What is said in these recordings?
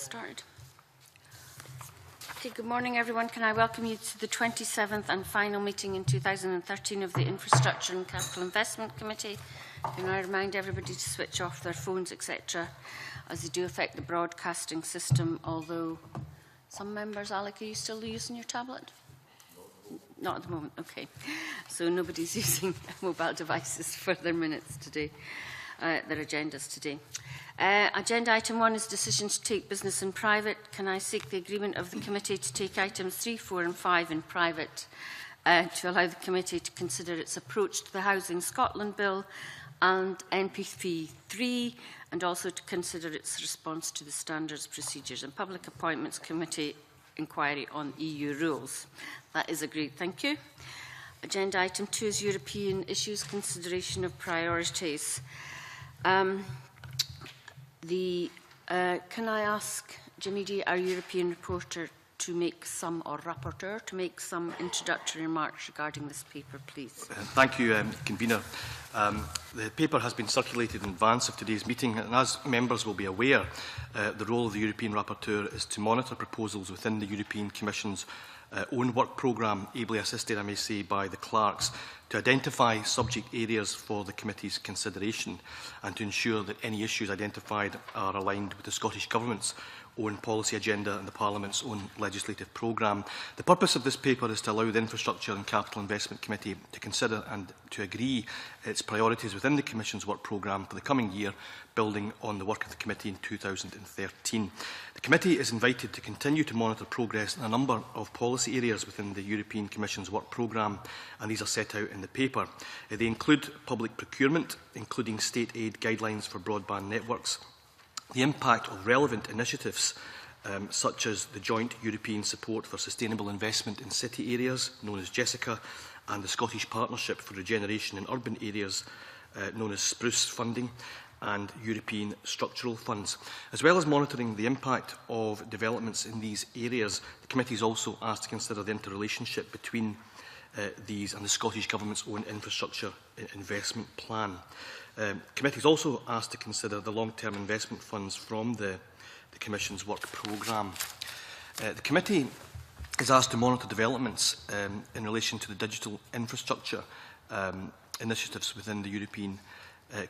Started. Okay, good morning everyone. Can I welcome you to the 27th and final meeting in 2013 of the Infrastructure and Capital Investment Committee. Can I remind everybody to switch off their phones, etc., as they do affect the broadcasting system, although some members, Alec, are you still using your tablet? Not at the moment, okay. So nobody's using mobile devices for their minutes today, their agendas today. Agenda item 1 is decision to take business in private. Can I seek the agreement of the committee to take items 3, 4 and 5 in private to allow the committee to consider its approach to the Housing Scotland Bill and NPP 3, and also to consider its response to the Standards, Procedures and Public Appointments Committee inquiry on EU rules. That is agreed. Thank you. Agenda item 2 is European issues, consideration of priorities. Can I ask Jimmy D, our European reporter, to make some, or rapporteur, to make some introductory remarks regarding this paper, please? Thank you, Convener. The paper has been circulated in advance of today's meeting, and as members will be aware, the role of the European rapporteur is to monitor proposals within the European Commission's own work programme, ably assisted, I may say, by the clerks, to identify subject areas for the committee's consideration and to ensure that any issues identified are aligned with the Scottish Government's own policy agenda and the Parliament's own legislative programme. The purpose of this paper is to allow the Infrastructure and Capital Investment Committee to consider and to agree its priorities within the Commission's work programme for the coming year, building on the work of the committee in 2013. The committee is invited to continue to monitor progress in a number of policy areas within the European Commission's work programme, and these are set out in the paper. They include public procurement, including state aid guidelines for broadband networks, the impact of relevant initiatives such as the Joint European Support for Sustainable Investment in City Areas, known as Jessica, and the Scottish Partnership for Regeneration in Urban Areas, known as Spruce funding, and European structural funds. As well as monitoring the impact of developments in these areas, the committee is also asked to consider the interrelationship between these and the Scottish Government's own infrastructure investment plan. The committee is also asked to consider the long-term investment funds from the Commission's work programme. The committee is asked to monitor developments in relation to the digital infrastructure initiatives within the European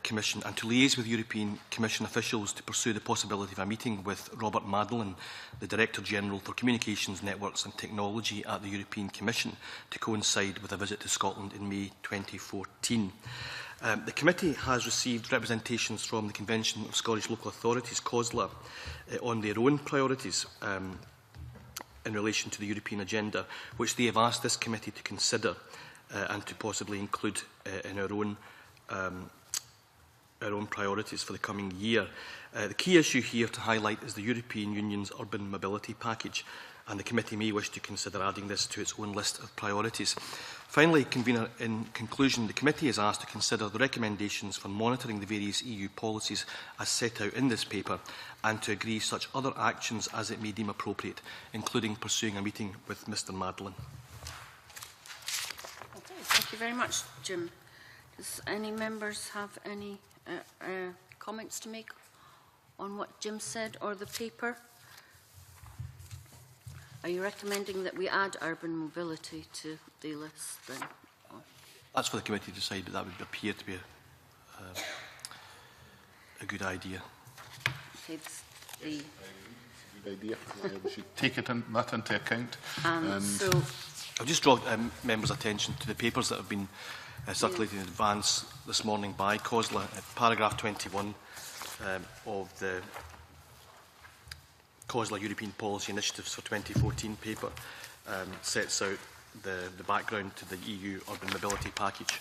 Commission and to liaise with European Commission officials to pursue the possibility of a meeting with Robert Madeleine, the Director-General for Communications, Networks and Technology at the European Commission, to coincide with a visit to Scotland in May 2014. The committee has received representations from the Convention of Scottish Local Authorities, COSLA, on their own priorities in relation to the European agenda, which they have asked this committee to consider and to possibly include in our own priorities for the coming year. The key issue here to highlight is the European Union's Urban Mobility Package, and the committee may wish to consider adding this to its own list of priorities. Finally, Convener, in conclusion, the committee is asked to consider the recommendations for monitoring the various EU policies as set out in this paper and to agree such other actions as it may deem appropriate, including pursuing a meeting with Mr Madeleine. Okay, thank you very much, Jim. Does any members have any comments to make on what Jim said or the paper? Are you recommending that we add urban mobility to the list then? That's for the committee to decide, but that would appear to be a good idea. Okay, good idea. We should take that into account. And so I'll just draw members' attention to the papers that have been circulated in advance this morning by COSLA. Paragraph 21 of the COSLA European Policy Initiatives for 2014 paper sets out the background to the EU Urban Mobility Package.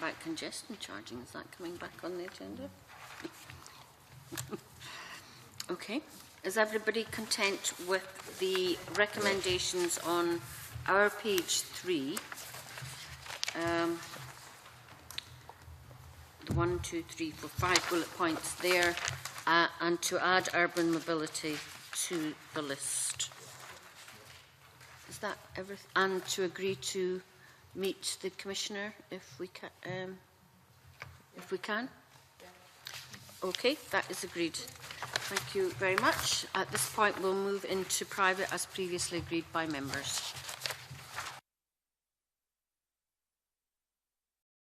about congestion charging, is that coming back on the agenda? Okay. Is everybody content with the recommendations on our page 3? The 1, 2, 3, 4, 5 bullet points there, and to add urban mobility to the list. Is that everything? And to agree to meet the Commissioner if we can? Okay, that is agreed. Thank you very much. At this point, we'll move into private as previously agreed by members.